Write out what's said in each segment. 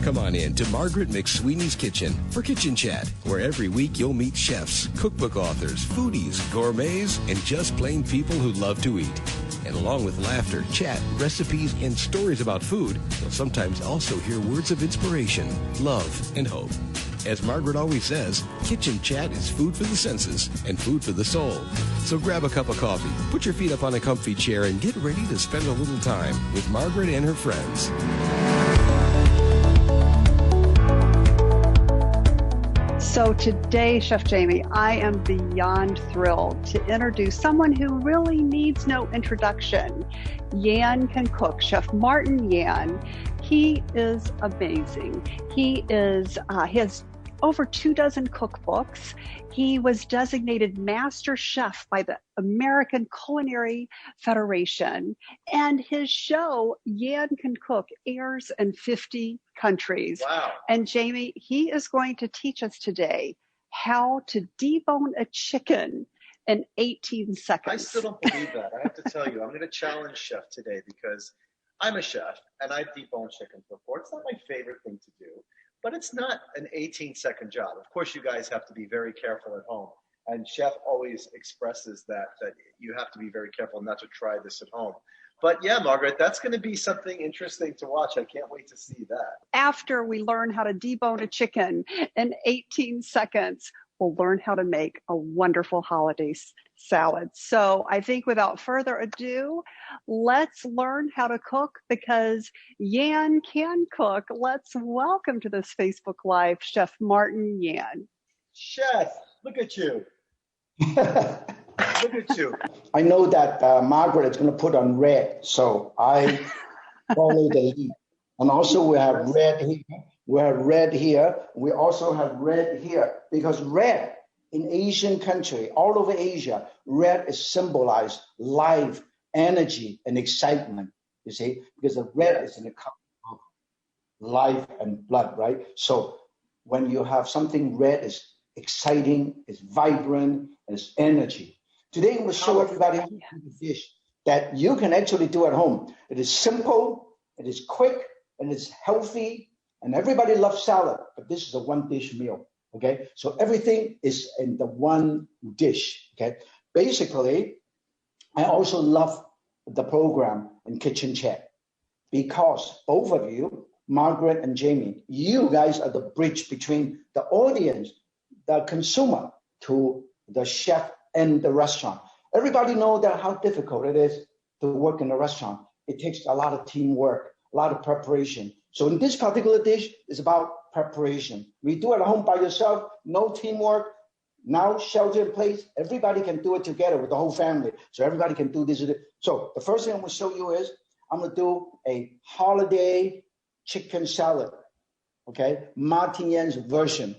Come on in to Margaret McSweeney's Kitchen for Kitchen Chat, where every week you'll meet chefs, cookbook authors, foodies, gourmets, and just plain people who love to eat. And along with laughter, chat, recipes, and stories about food, you'll sometimes also hear words of inspiration, love, and hope. As Margaret always says, Kitchen Chat is food for the senses and food for the soul. So grab a cup of coffee, put your feet up on a comfy chair, and get ready to spend a little time with Margaret and her friends. So today, Chef Jaime, I am beyond thrilled to introduce someone who really needs no introduction. Yan can cook. Chef Martin Yan. He is amazing. He has over 24 cookbooks. He was designated Master Chef by the American Culinary Federation. And his show, Yan Can Cook, airs in 50 countries. Wow. And Jaime, he is going to teach us today how to debone a chicken in 18 seconds. I still don't believe that. I have to tell you, I'm going to challenge Chef today because I'm a chef and I've deboned chicken before. It's not my favorite thing to do, but it's not an 18-second job. Of course, you guys have to be very careful at home. And Chef always expresses that you have to be very careful not to try this at home. But yeah, Margaret, that's going to be something interesting to watch. I can't wait to see that. After we learn how to debone a chicken in 18 seconds, we'll learn how to make a wonderful holiday salad. So I think without further ado, let's learn how to cook because Yan can cook. Let's welcome to this Facebook Live, Chef Martin Yan. Chef, look at you. Look at you. I know that Margaret is going to put on red, so I follow the lead. And also we have red here. We have red here. We also have red here because red in Asian country, all over Asia, red is symbolized life, energy, and excitement. You see, because the red is in the color of life and blood, right? So when you have something red, it's exciting, it's vibrant, it's energy. Today we'll show everybody how to do a dish that you can actually do at home. It is simple, it is quick, and it's healthy. And everybody loves salad, but this is a one-dish meal, okay? So everything is in the one dish, okay? Basically, I also love the program in Kitchen Chat because both of you, Margaret and Jaime, you guys are the bridge between the audience, the consumer, to the chef and the restaurant. Everybody knows that how difficult it is to work in a restaurant. It takes a lot of teamwork, a lot of preparation. So in this particular dish, it's about preparation. We do it at home by yourself, no teamwork. Now shelter in place, everybody can do it together with the whole family. So everybody can do this. So the first thing I'm going to show you is I'm going to do a holiday chicken salad, okay? Martin Yan's version.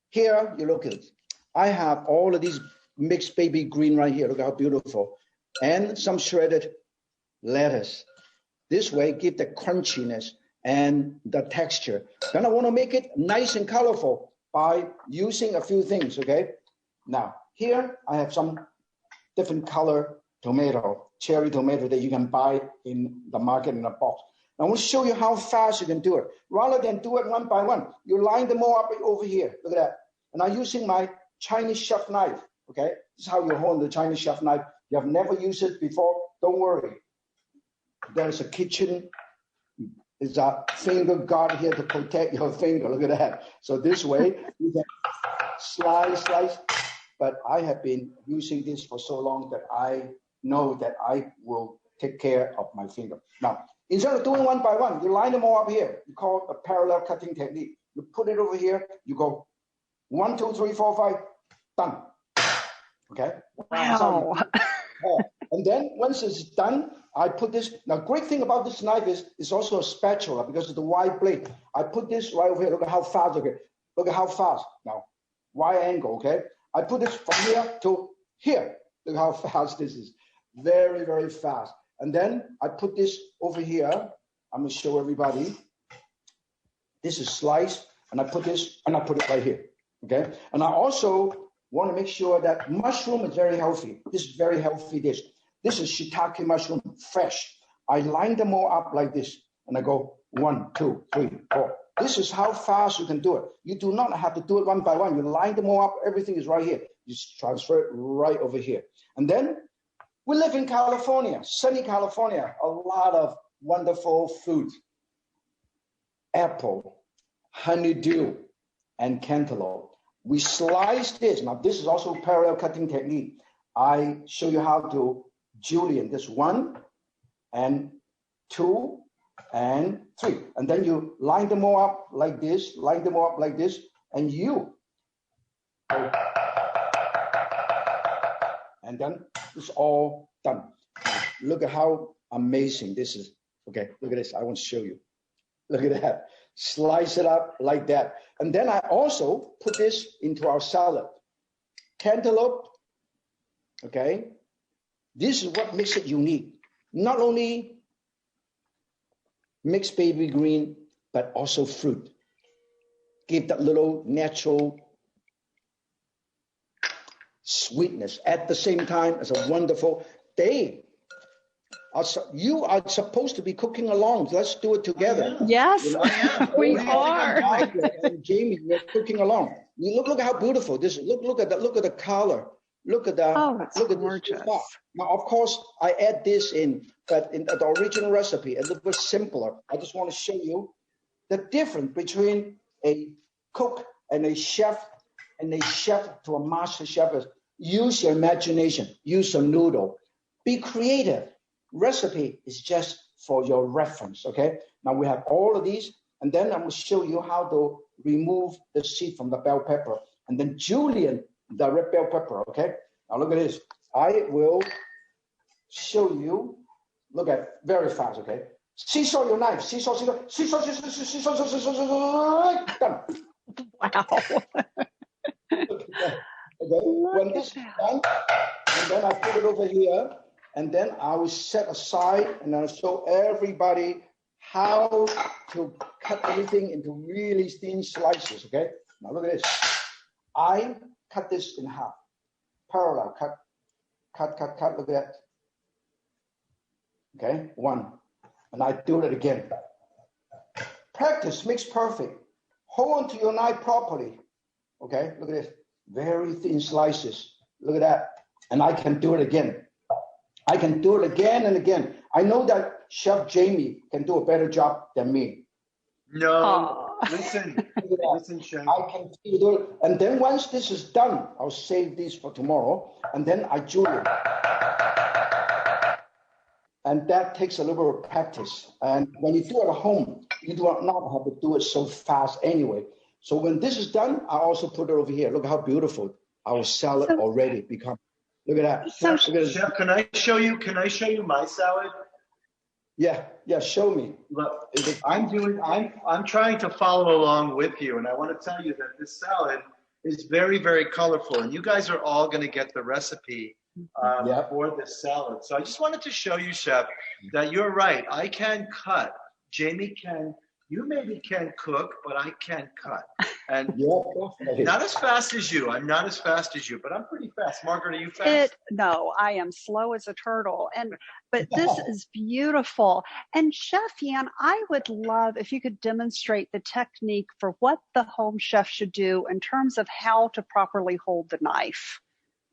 Here, you look at it. I have all of these mixed baby green right here. Look how beautiful. And some shredded lettuce. This way, give the crunchiness and the texture. Then I want to make it nice and colorful by using a few things, okay? Now, here I have some different color tomato, cherry tomato that you can buy in the market in a box. Now, I want to show you how fast you can do it. Rather than do it one by one, you line them all up over here. Look at that. And I'm using my Chinese chef knife, okay? This is how you hold the Chinese chef knife. You have never used it before, don't worry. There's a kitchen, there's a finger guard here to protect your finger. Look at that. So this way, you can slice. But I have been using this for so long that I know that I will take care of my finger. Now, instead of doing one by one, you line them all up here. You call it a parallel cutting technique. You put it over here. You go 1, 2, 3, 4, 5, done. Okay? Wow. And then once it's done, I put this. Now, great thing about this knife is it's also a spatula because of the wide blade. I put this right over here. Look at how fast, okay? Look at how fast. Now, wide angle, okay? I put this from here to here. Look how fast this is. Very, very fast. And then I put this over here. I'm going to show everybody. This is sliced, and I put this, and I put it right here, okay? And I also want to make sure that mushroom is very healthy. This is a very healthy dish. This is shiitake mushroom, fresh. I line them all up like this, and I go 1, 2, 3, 4, This is how fast you can do it. You do not have to do it one by one. You line them all up. Everything is right here. You transfer it right over here. And then we live in California, sunny California, a lot of wonderful fruit. Apple, honeydew, and cantaloupe. We slice this. Now, this is also parallel cutting technique. I show you how to julienne this 1 and 2 and 3. And then you line them all up like this, line them all up like this, and you. And then it's all done. Look at how amazing this is. Okay, look at this. I want to show you. Look at that. Slice it up like that. And then I also put this into our salad. Cantaloupe. Okay. This is what makes it unique. Not only mixed baby green, but also fruit. Give that little natural sweetness. At the same time, it's a wonderful day. You are supposed to be cooking along. Let's do it together. Yes, we are. And Jamie, we're cooking along. Look at how beautiful this is. Look at the color. Look at that. Oh, it's gorgeous. Now, of course, I add this in, but in the original recipe, a little bit simpler. I just want to show you the difference between a cook and a chef to a master chef is use your imagination, use a noodle, be creative. Recipe is just for your reference, okay? Now we have all of these, and then I'm going to show you how to remove the seed from the bell pepper, and then julienne the red bell pepper, okay? Now look at this. I will show you, look at very fast, okay? Seesaw your knife, seesaw, done. Wow. Okay, when this is done, and then I put it over here, and then I will set aside and I'll show everybody how to cut everything into really thin slices, okay? Now look at this. I cut this in half, parallel, cut, look at that. Okay, 1. And I do it again. Practice makes perfect. Hold on to your knife properly. Okay, look at this. Very thin slices. Look at that. And I can do it again. I can do it again and again. I know that Chef Jaime can do a better job than me. No, listen, Chef. I can do it. And then once this is done, I'll save this for tomorrow. And then I julienne. And that takes a little bit of practice. And when you do it at home, you do not have to do it so fast anyway. So when this is done, I also put it over here. Look how beautiful our salad already become. Look at that. So, look at Chef, can I show you my salad? Yeah, show me. Look, I'm trying to follow along with you, and I want to tell you that this salad is very, very colorful, and you guys are all going to get the recipe for this salad. So I just wanted to show you, Chef, that you're right. I can cut. Jaime can. You maybe can cook, but I can cut. And not as fast as you. I'm not as fast as you, but I'm pretty fast. Margaret, are you fast? No, I am slow as a turtle. But this is beautiful. And Chef Yan, I would love if you could demonstrate the technique for what the home chef should do in terms of how to properly hold the knife.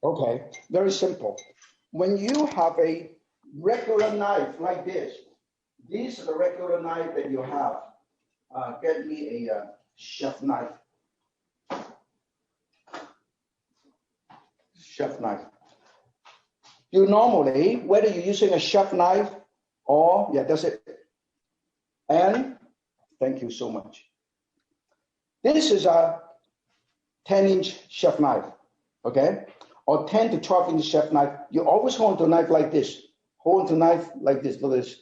Okay, very simple. When you have a regular knife like this, these are the regular knife that you have. Get me a chef knife. Chef knife. You normally, whether you're using a chef knife or, that's it. And thank you so much. This is a 10-inch chef knife, okay? Or 10 to 12-inch chef knife. You always hold the knife like this. Hold the knife like this. Look at this.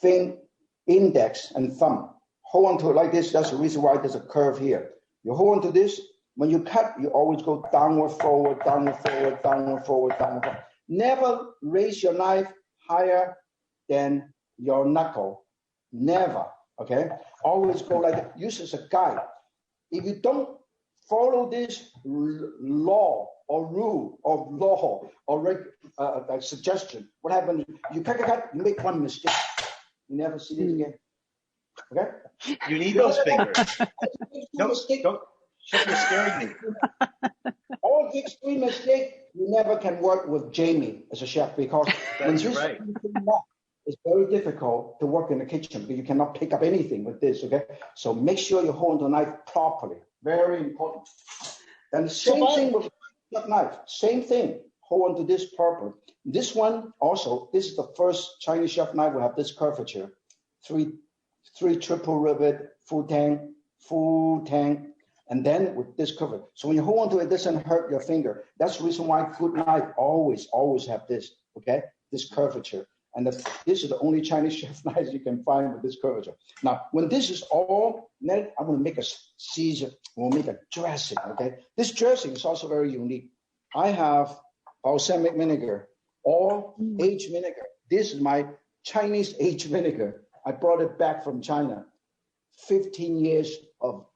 Thin index and thumb. Hold on to it like this. That's the reason why there's a curve here. You hold on to this. When you cut, you always go downward, forward, downward, forward, downward, forward, downward, forward. Never raise your knife higher than your knuckle. Never, okay? Always go like that. Use it as a guide. If you don't follow this law or rule or law or suggestion, what happens? You cut, you make one mistake. You never see this again. Okay? You need those fingers. No, don't. Chef, you're scaring me. All the extreme mistake, you never can work with Jamie as a chef because That's right. It's very difficult to work in the kitchen because you cannot pick up anything with this, okay? So make sure you hold the knife properly. Very important. And the same thing with the knife. Same thing. Hold on to this properly. This one also, this is the first Chinese chef knife will have this curvature. Three triple rivet, full tang, and then with this cover. So when you hold on to it, it doesn't hurt your finger. That's the reason why good knife always have this, okay? This curvature. And this is the only Chinese chef knife you can find with this curvature. Now, when this is all, then I'm going to make a Caesar. We'll make a dressing, okay? This dressing is also very unique. I have balsamic vinegar, all aged vinegar. This is my Chinese aged vinegar. I brought it back from China. 15 years of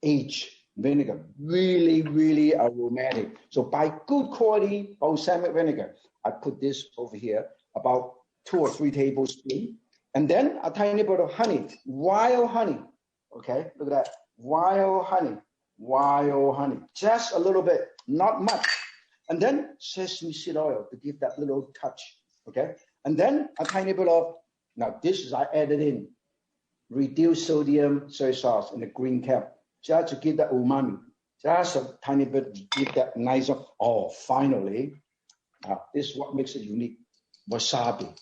aged vinegar. Really, really aromatic. So buy good quality balsamic vinegar. I put this over here, about 2 or 3 tablespoons. And then a tiny bit of honey, wild honey. Okay, look at that. Wild honey. Just a little bit, not much. And then sesame seed oil to give that little touch. Okay, and then a tiny bit of, now this is I added in reduced sodium soy sauce in the green cap, just to give that umami. Just a tiny bit to give that nice, finally, this is what makes it unique. Wasabi.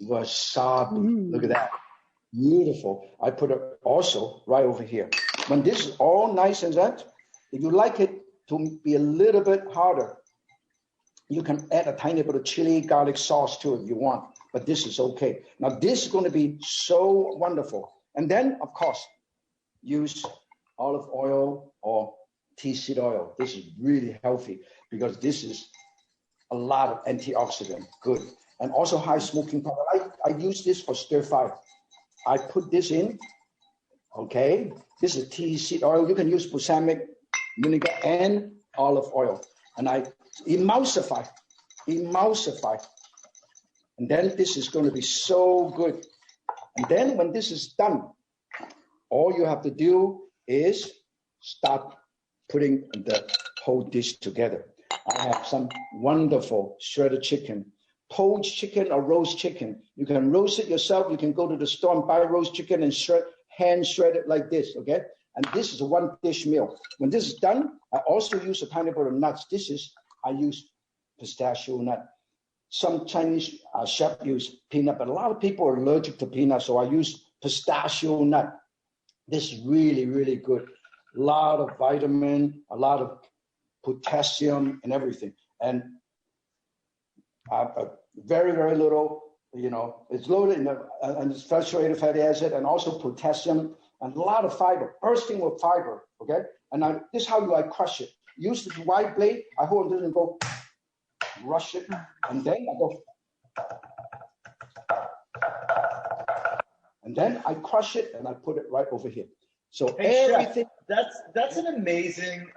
Look at that. Beautiful. I put it also right over here. When this is all nice and that, if you like it to be a little bit harder, you can add a tiny bit of chili garlic sauce to it if you want, but this is okay. Now this is going to be so wonderful. And then, of course, use olive oil or tea seed oil. This is really healthy because this is a lot of antioxidant, good. And also high smoking point. I use this for stir fry. I put this in, okay? This is tea seed oil. You can use balsamic vinegar and olive oil. And I emulsify. And then this is going to be so good. And then when this is done, all you have to do is start putting the whole dish together. I have some wonderful shredded chicken, poached chicken or roast chicken. You can roast it yourself. You can go to the store and buy roast chicken and hand shred it like this, okay? And this is a one dish meal. When this is done, I also use a tiny bit of nuts. I use pistachio nut. Some Chinese chef use peanut, but a lot of people are allergic to peanut, so I use pistachio nut. This is really, really good. A lot of vitamin, a lot of potassium and everything. And very, very little, it's loaded in saturated fatty acid and also potassium and a lot of fiber, bursting with fiber, okay? And this is how I crush it. Use the wide blade, I hold it and go rush it, and then I go, and then I crush it and I put it right over here. So hey, everything. Chef, that's an amazing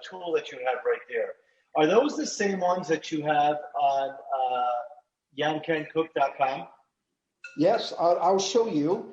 tool that you have right there. Are those the same ones that you have on yancancook.com? Yes, I'll show you.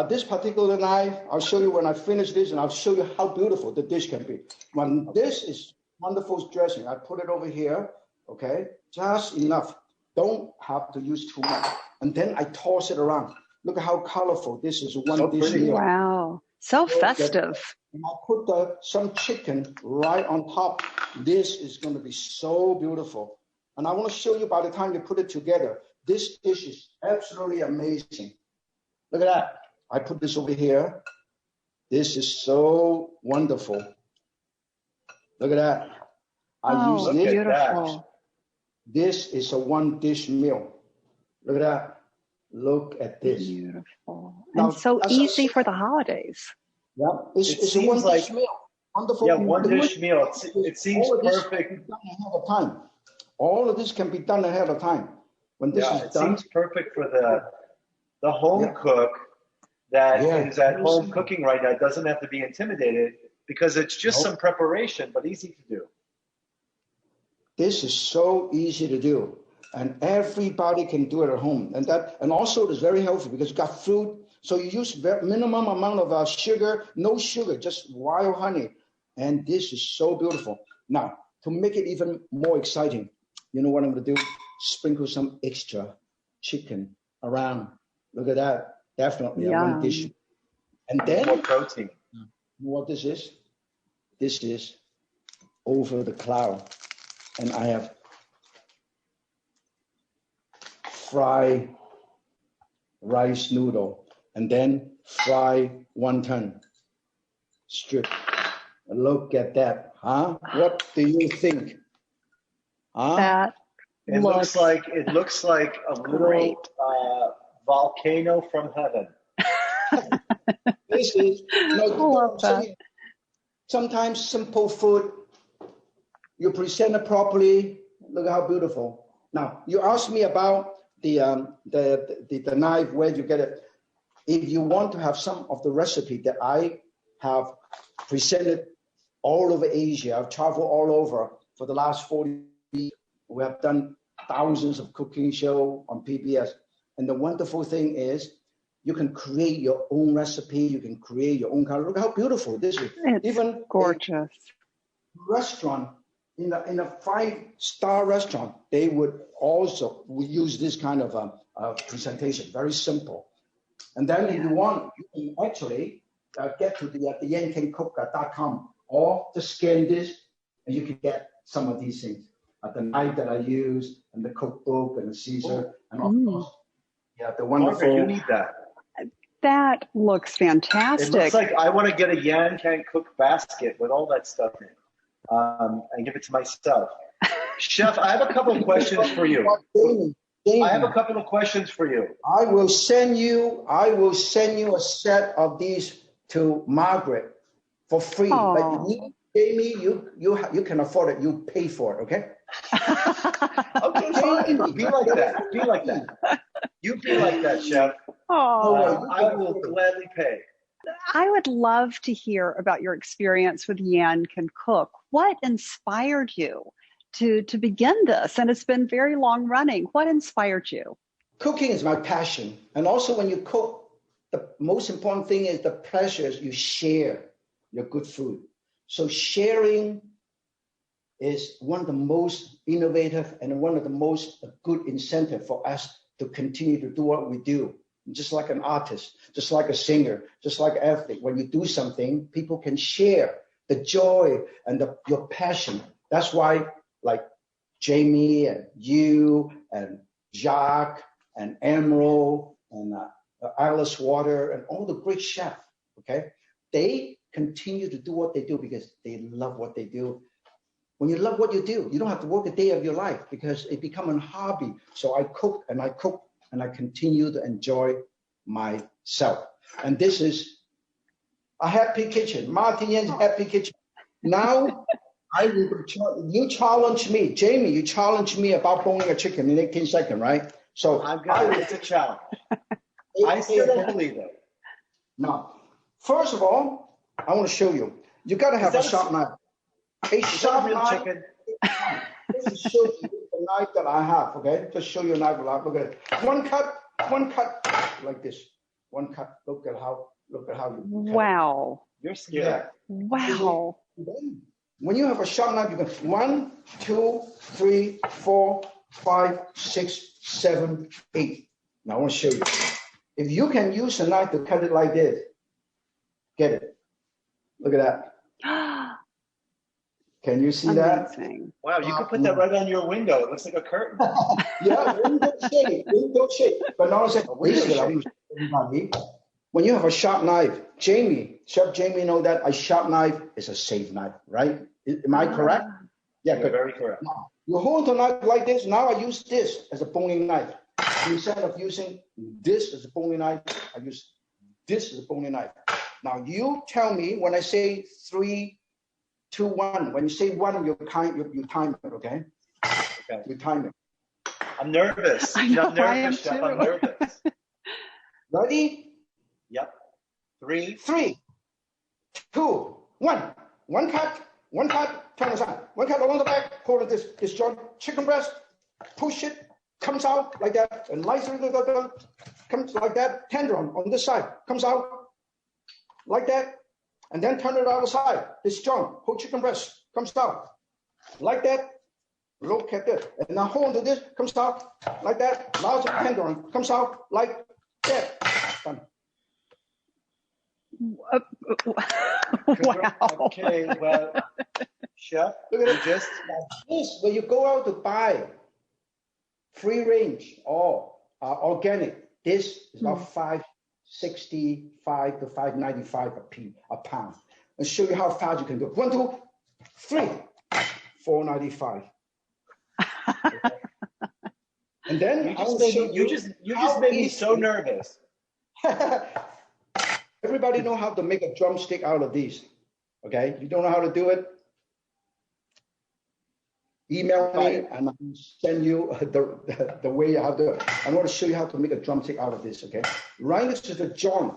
This particular knife, I'll show you when I finish this, and I'll show you how beautiful the dish can be. When this is wonderful dressing, I put it over here, okay? Just enough. Don't have to use too much. And then I toss it around. Look at how colorful this is. One dish meal. Wow, so festive. And I put some chicken right on top. This is going to be so beautiful. And I want to show you by the time you put it together, this dish is absolutely amazing. Look at that. I put this over here. This is so wonderful. Look at that. I use this. Beautiful. This is a one dish meal. Look at that. Look at this. Beautiful. Now, and so easy for the holidays. Yeah, it's a one dish meal. Wonderful. Yeah, one dish meal. It seems perfect. All of this can be done ahead of time. When this is done, seems perfect for the home cook that is at home cooking right now. Doesn't have to be intimidated because it's just some preparation, but easy to do. This is so easy to do, and everybody can do it at home. And also, it's very healthy because you got fruit, So you use minimum amount of sugar, no sugar, just wild honey. And this is so beautiful. Now, to make it even more exciting, you know what I'm going to do? Sprinkle some extra chicken around. Look at that. Definitely. I want a dish. And then, more protein. You know what this is? This is over the cloud. And I have fried rice noodle. And then fry wonton strip. Look at that, huh? What do you think? Huh? That looks like a little volcano from heaven. This is, sometimes simple food, you present it properly. Look how beautiful. Now, you asked me about the knife, where you get it. If you want to have some of the recipe that I have presented all over Asia, I've traveled all over for the last 40 years. We have done thousands of cooking shows on PBS. And the wonderful thing is you can create your own recipe. You can create your own color. Look how beautiful this is. It's even gorgeous. Restaurant, in a 5-star restaurant, they would also use this kind of presentation. Very simple. And then if you want, you can actually get to the yancancook.com or just scan this, and you can get some of these things. The knife that I use, and the cookbook, and the Caesar, and of course, the wonderful. Margaret, you need that. That looks fantastic. It looks like I want to get a Yan Can Cook basket with all that stuff in, and give it to myself. Chef, I have a couple of questions for you. Jamie, I have a couple of questions for you. I will send you a set of these to Margaret for free. But Jamie, you can afford it. You pay for it, okay? Okay, fine. Be like that. Be like that. You be like that, Chef. I will gladly pay. I would love to hear about your experience with Yan Can Cook. What inspired you to begin this? And it's been very long running. What inspired you? Cooking is my passion. And also when you cook, the most important thing is the pleasures you share your good food. So sharing is one of the most innovative and one of the most good incentive for us to continue to do what we do. Just like an artist, just like a singer, just like an athlete. When you do something, people can share the joy and your passion. That's why, like Jamie and you and Jacques and Emerald and Alice Water and all the great chefs, okay? They continue to do what they do because they love what they do. When you love what you do, you don't have to work a day of your life because it becomes a hobby. So I cook and I continue to enjoy myself. And this is a happy kitchen. Martin Yan's happy kitchen. Now, you challenge me. Jamie, you challenge me about boning a chicken in 18 seconds, right? So it's a challenge. I still don't believe it. Now, first of all, I want to show you. You got to have a sharp knife. A sharp knife. Chicken. This is show you the knife that I have, okay? Just show you a knife. Look at it. One cut like this. One cut. Look at how you wow. You're scared. Wow. When you have a sharp knife, you can 1, 2, 3, 4, 5, 6, 7, 8. Now I want to show you. If you can use a knife to cut it like this, get it. Look at that. Can you see Amazing. That? Wow, you could put that right on your window. It looks like a curtain. Yeah, window shade. But now I said, when you have a sharp knife, Chef Jaime know that a sharp knife is a safe knife, right? Am I correct? Yeah, good. Very correct. Now, you hold the knife like this. Now I use this as a boning knife. Instead of using this as a boning knife, I use this as a boning knife. Now you tell me when I say 3, 2, 1. When you say 1, you time it, okay? Okay. You time it. I'm nervous. I know, I'm nervous, Chef. I'm nervous. Ready? Yep. 3, 2, 1. One cut, turn aside. One cut along the back, hold this joint, chicken breast, push it, comes out like that, and light through comes like that, tender on this side, comes out like that, and then turn it on the side. This joint, whole chicken breast, comes out like that. Look at this. And now hold on to this, comes out like that. Now it's tender, comes out like that. Done. Wow. Okay, well, Chef, Look at this. This, when you go out to buy free range or organic, this is about $5.65 to $5.95 a pound. And show you how fast you can do it. 1, 2, 3, $4.95. And then you just made me so nervous. Everybody know how to make a drumstick out of these. Okay, you don't know how to do it? Email me and I'll send you the way how to. I want to show you how to make a drumstick out of this. Okay, right next to the joint,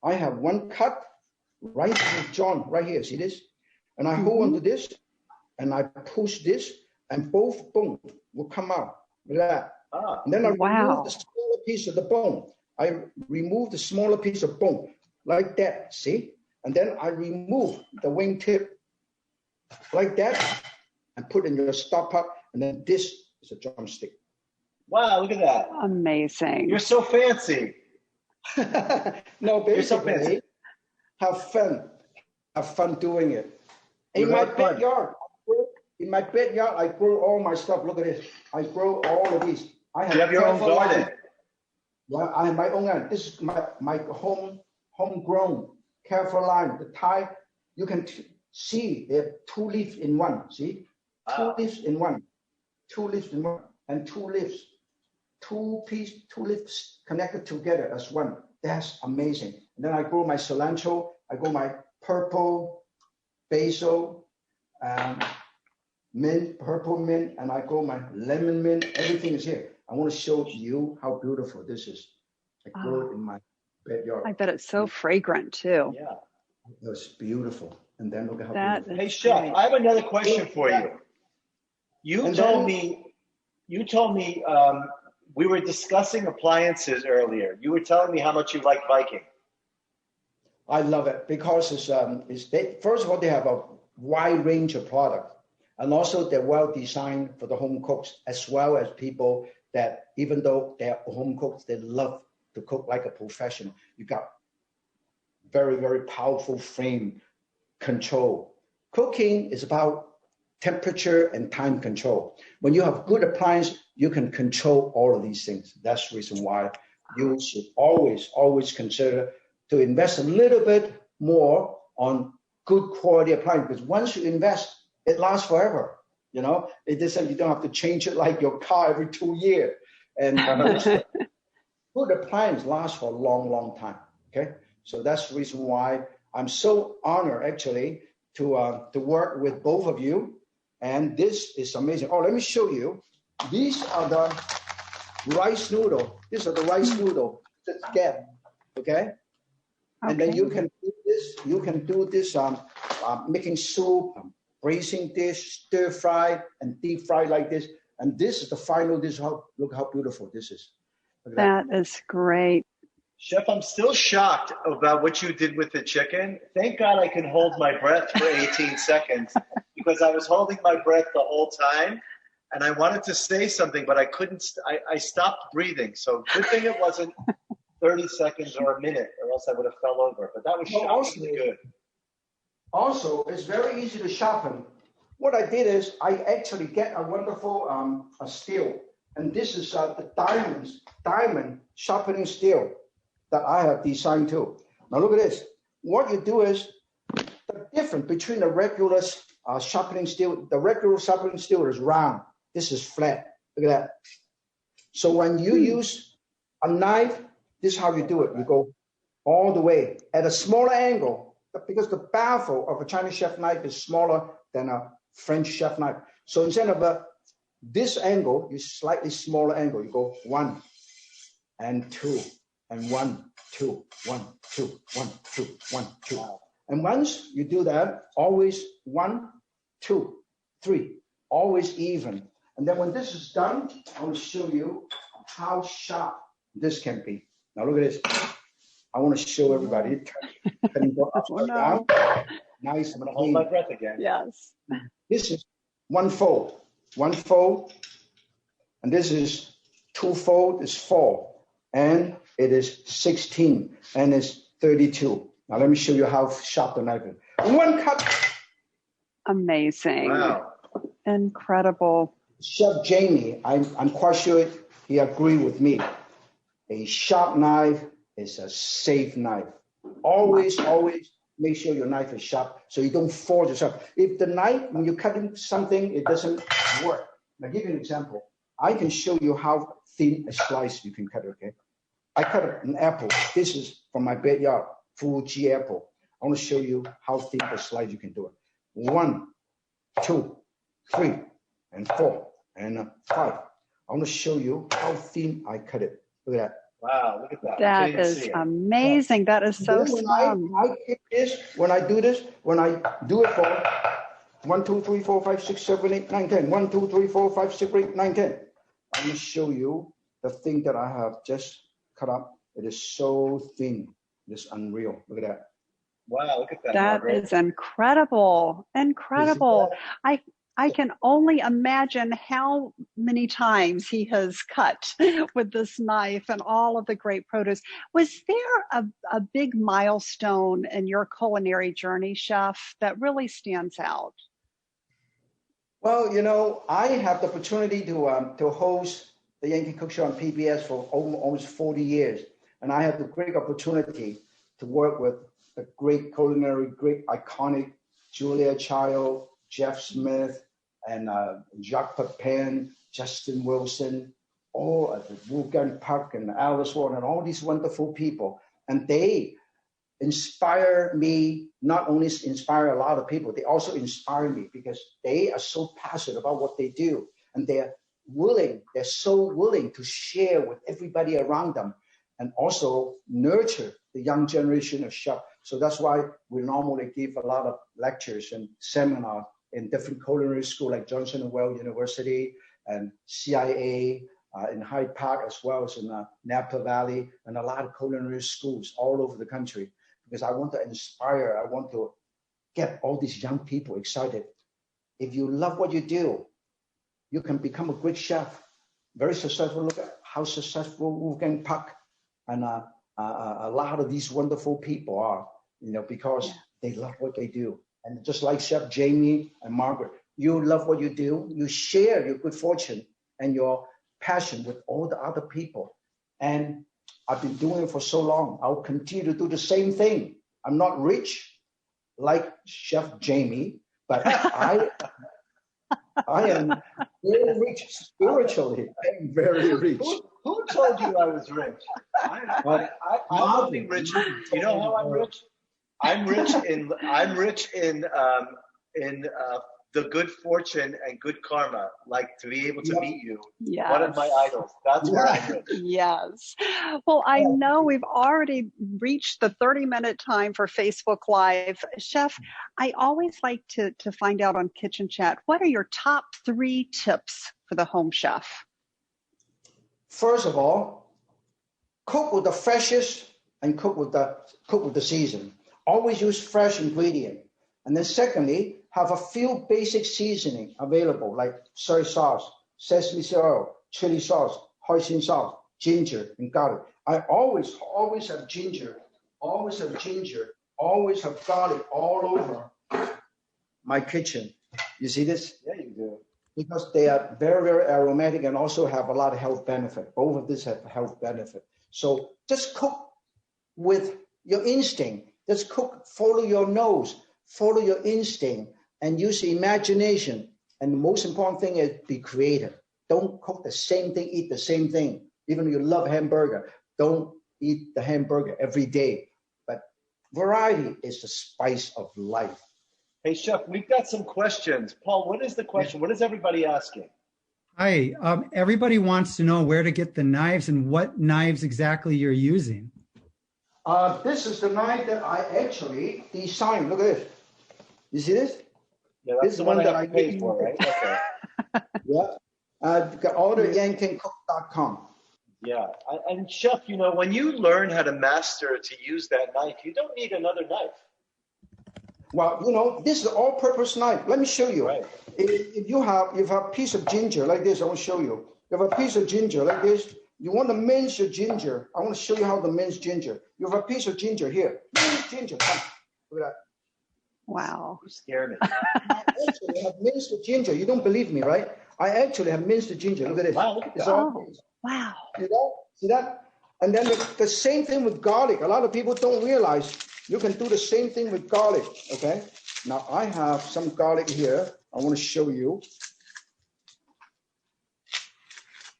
I have one cut right to the joint right here. See this? And I hold onto this and I push this, and both bones will come out like that. And then I remove the smaller piece of the bone. I remove the smaller piece of bone like that. See? And then I remove the wing tip like that and put in your stock pot. And then this is a drumstick. Wow, look at that. Amazing. You're so fancy. No, basically, You're so fancy. Have fun doing it. In my backyard, I grow all my stuff. Look at this. I grow all of these. You have your own garden. Yeah, I have my own garden. This is my homegrown careful lime. The Thai, you can see they have 2 leaves in one. See, 2 leaves in one, 2 leaves in one, and 2 leaves, 2 leaves connected together as one. That's amazing. And then I grow my cilantro. I grow my purple basil, mint, purple mint, and I grow my lemon mint. Everything is here. I want to show you how beautiful this is. I grow it in my backyard. I bet it's so fragrant too. Yeah. It's beautiful. And then look at how beautiful. Hey, Chef, I have another question for you. You told me we were discussing appliances earlier. You were telling me how much you like Viking. I love it because first of all, they have a wide range of products. And also they're well designed for the home cooks, as well as people that even though they're home cooks, they love to cook like a professional. You got very, very powerful flame control. Cooking is about temperature and time control. When you have good appliance, you can control all of these things. That's the reason why you should always consider to invest a little bit more on good quality appliance, because once you invest, it lasts forever. You know, it isn't, you don't have to change it like your car every 2 years. And good appliance lasts for a long, long time. Okay, so that's the reason why I'm so honored actually to work with both of you. And this is amazing. Oh, let me show you. These are the rice noodle. These are the rice noodle that get. Okay. And then you can do this. You can do this making soup, braising dish, stir fry, and deep fry like this. And this is the final dish. Look how beautiful this is. That is great. Chef, I'm still shocked about what you did with the chicken. Thank God I can hold my breath for 18 seconds because I was holding my breath the whole time and I wanted to say something, but I couldn't. I stopped breathing. So good thing it wasn't 30 seconds or a minute or else I would have fell over. But that was shockingly good. Also, it's very easy to sharpen. What I did is I actually get a wonderful steel. And this is the diamond sharpening steel that I have designed too. Now look at this. What you do is the difference between the regular sharpening steel. The regular sharpening steel is round. This is flat. Look at that. So when you use a knife, this is how you do it. You go all the way at a smaller angle because the baffle of a Chinese chef knife is smaller than a French chef knife. So instead of this angle, you slightly smaller angle. You go 1 and 2 and 1, 2, 1, 2, 1, 2, 1, 2. And once you do that, always 1, 2, 3, always even. And then when this is done, I will show you how sharp this can be. Now look at this. I want to show everybody. Can you go upside down? Nice. I'm going to hold my breath again. Yes. This is one fold, and this is two fold, is 4, and it is 16, and it's 32. Now let me show you how sharp the knife is. One cut. Amazing. Wow. Incredible. Chef Jaime, I'm quite sure he agreed with me. A sharp knife is a safe knife. Always make sure your knife is sharp so you don't force yourself. If the knife, when you're cutting something, it doesn't work. I'll give you an example. I can show you how thin a slice you can cut, okay? I cut an apple. This is from my backyard, Fuji apple. I want to show you how thin a slice you can do it. 1, 2, 3, and 4, and 5. I want to show you how thin I cut it. Look at that. Wow, look at that. That is amazing. That is so strong. When I do it for 1, 2, 3, 4, 5, 6, 7, 8, 9, 10. 1, 2, 3, 4, 5, 6, 8, 9, 10. I'm going to show you the thing that I have just cut up. It is so thin. It's unreal. Look at that. Wow, look at that. That Margaret. is incredible. Incredible. I can only imagine how many times he has cut with this knife and all of the great produce. Was there a big milestone in your culinary journey, Chef, that really stands out? Well, you know, I have the opportunity to host the Yankee Cook Show on PBS for almost 40 years. And I had the great opportunity to work with the great culinary, great iconic Julia Child, Jeff Smith, and Jacques Pepin, Justin Wilson, all of the Wolfgang Puck and Alice Warren, and all these wonderful people. And they inspire me, not only inspire a lot of people, they also inspire me because they are so passionate about what they do. And they're so willing to share with everybody around them and also nurture the young generation of chefs. So that's why we normally give a lot of lectures and seminars in different culinary schools like Johnson & Wales University and CIA in Hyde Park, as well as in Napa Valley, and a lot of culinary schools all over the country, because I want to inspire, I want to get all these young people excited. If you love what you do, you can become a great chef, very successful. Look at how successful Wolfgang Puck and a lot of these wonderful people are, you know, because they love what they do. And just like Chef Jaime and Margaret, you love what you do. You share your good fortune and your passion with all the other people. And I've been doing it for so long. I'll continue to do the same thing. I'm not rich like Chef Jaime, but I am very rich spiritually. I'm very rich. Who told you I was rich? I'm only rich. You know how I'm rich? I'm rich in the good fortune and good karma, like to be able to meet you. Yes. One of my idols. That's where I'm rich. Yes. Well, I know we've already reached the 30-minute time for Facebook Live. Chef, I always like to find out on Kitchen Chat, what are your top 3 tips for the home chef? First of all, cook with the freshest and cook with the season. Always use fresh ingredient. And then secondly, have a few basic seasoning available, like soy sauce, sesame oil, chili sauce, hoisin sauce, ginger, and garlic. I always have ginger, always have garlic all over my kitchen. You see this? Yeah, you do. Because they are very, very aromatic and also have a lot of health benefit. Both of these have health benefit. So just cook with your instinct. Just cook, follow your nose, follow your instinct, and use imagination. And the most important thing is be creative. Don't cook the same thing, eat the same thing. Even if you love hamburger, don't eat the hamburger every day. But variety is the spice of life. Hey, Chef, we've got some questions. Paul, what is the question? What is everybody asking? Hi, everybody wants to know where to get the knives and what knives exactly you're using. This is the knife that I actually designed. Look at this. You see this? Yeah, that's the one that I paid for, right? Okay. Yeah. You can order yankincook.com. Yeah. And chef, you know, when you learn how to master to use that knife, you don't need another knife. Well, you know, this is an all-purpose knife. Let me show you. Right. If you have a piece of ginger like this, I want to show you. You have a piece of ginger like this. You want to mince your ginger. I want to show you how to mince ginger. You have a piece of ginger here. Mince ginger. Come. Look at that. Wow. You scared me. I actually have minced the ginger. You don't believe me, right? I actually have minced the ginger. Look at this. Wow, look at It's that. all minced. Wow. See that? See that? And then the same thing with garlic. A lot of people don't realize you can do the same thing with garlic. Okay. Now I have some garlic here. I want to show you.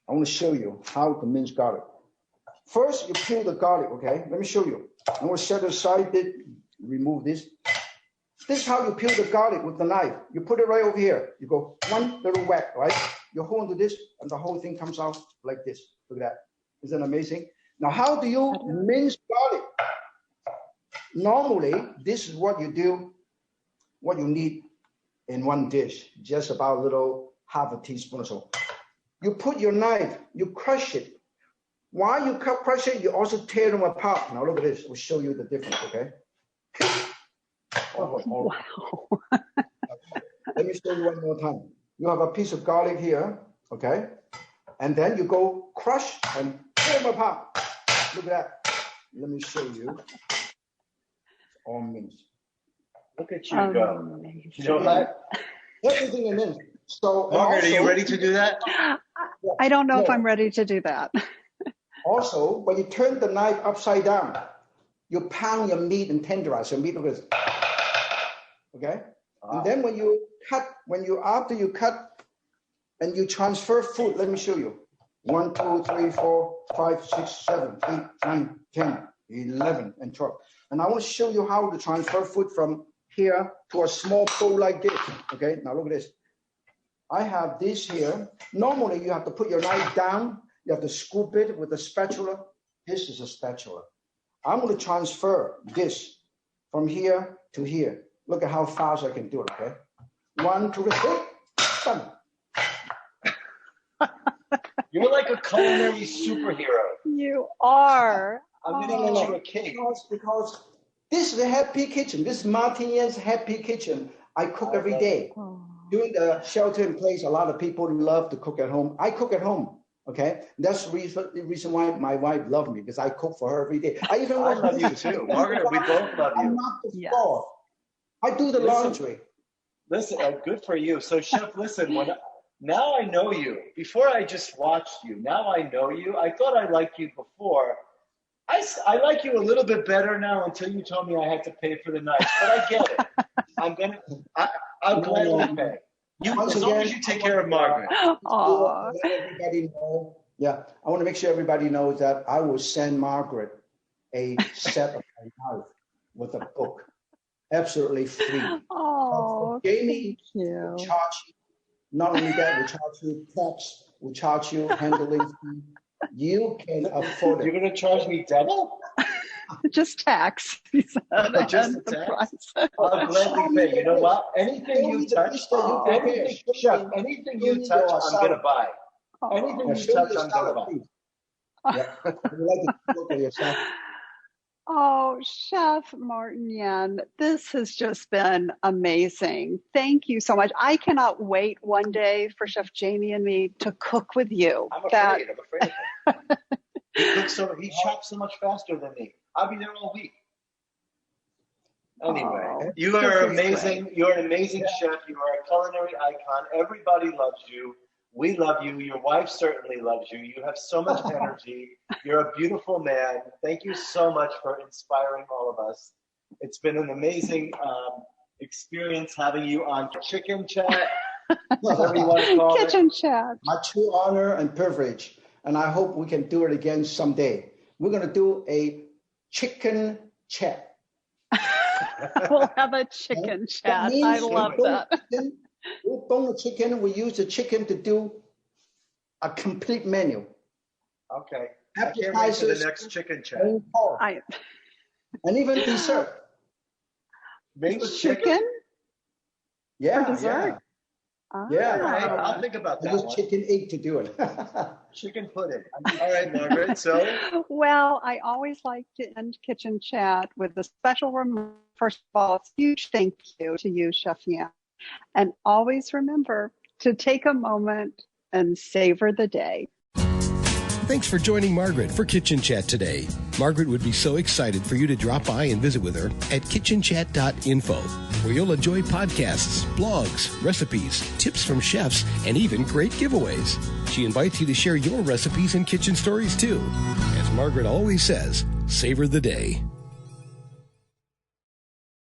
I want to show you how to mince garlic. First, you peel the garlic. Okay. Let me show you. I'm going to set it aside. Remove this. This is how you peel the garlic with the knife. You put it right over here. You go one little whack, right? You hold onto this, and the whole thing comes out like this. Look at that. Isn't that amazing? Now, how do you mince garlic? Normally, this is what you do, what you need in one dish, just about a little half a teaspoon or so. You put your knife, you crush it. While you crush it, you also tear them apart. Now, look at this. We'll show you the difference, okay? Wow. Let me show you one more time. You have a piece of garlic here, okay? And then you go crush and tear them apart. Look at that. Let me show you. It's all minced. Look at you go. You know what? Everything in minced. So, Margaret, are you ready to do that? I don't know if I'm ready to do that. Also, when you turn the knife upside down, you pound your meat and tenderize your meat. Look at this. Okay? Wow. And then when you cut, after you cut and you transfer food, let me show you. 1, 2, 3, 4, 5, 6, 7, 8, 9, 10, 11, and 12. And I want to show you how to transfer food from here to a small bowl like this. Okay? Now look at this. I have this here. Normally, you have to put your knife down. You have to scoop it with a spatula. This is a spatula. I'm going to transfer this from here to here. Look at how fast I can do it, okay? 1, 2, 3, done. You're like a culinary superhero. You are. I'm going to eat you a cake. Because this is a happy kitchen. This is Martin Yan's happy kitchen. I cook every day. During the shelter in place, a lot of people love to cook at home. I cook at home. Okay, that's the reason why my wife loves me, because I cook for her every day. I love you too, Margaret. We both love you. I'm not the star. I do the laundry. Listen, good for you. So, Chef, listen. Now I know you. Before I just watched you. Now I know you. I thought I liked you before. I like you a little bit better now until you told me I had to pay for the knife. But I get it. I'll gladly pay. As long as you take care of Margaret. Everybody know, I want to make sure everybody knows that I will send Margaret a set of my knife with a book, absolutely free. Oh, Jamie, thank you. Will charge you. Not only that, we charge you tax, we charge you handling fee. You can afford it. You're going to charge me double? Just tax. Just the tax? I'll gladly pay. You know what? Anything you touch, anything you touch, I'm going to buy. Anything you touch, I'm going to buy. Yeah. You like to look at yourself. Oh, Chef Martin Yan, this has just been amazing. Thank you so much. I cannot wait one day for Chef Jaime and me to cook with you. I'm afraid of him. He chops so much faster than me. I'll be there all week. Anyway, you are amazing. Great. You're an amazing chef. You are a culinary icon. Everybody loves you. We love you. Your wife certainly loves you. You have so much energy. You're a beautiful man. Thank you so much for inspiring all of us. It's been an amazing experience having you on Chicken Chat, whatever you want to call it. Kitchen Chat. My true honor and privilege. And I hope we can do it again someday. We're going to do a chicken chat. We'll have a chicken chat. I love that. We bone the chicken. We use the chicken to do a complete menu. Okay. I can't wait for the next chicken chat. And even dessert. Chicken? Yeah. For dessert? Yeah. Right, I'll think about that I use one. chicken egg to do it. Chicken pudding. All right, Margaret. So, Well, I always like to end kitchen chat with a special remark. First of all, a huge thank you to you, Chef Yan. And always remember to take a moment and savor the day. Thanks for joining Margaret for Kitchen Chat today. Margaret would be so excited for you to drop by and visit with her at kitchenchat.info, where you'll enjoy podcasts, blogs, recipes, tips from chefs, and even great giveaways. She invites you to share your recipes and kitchen stories too. As Margaret always says, savor the day.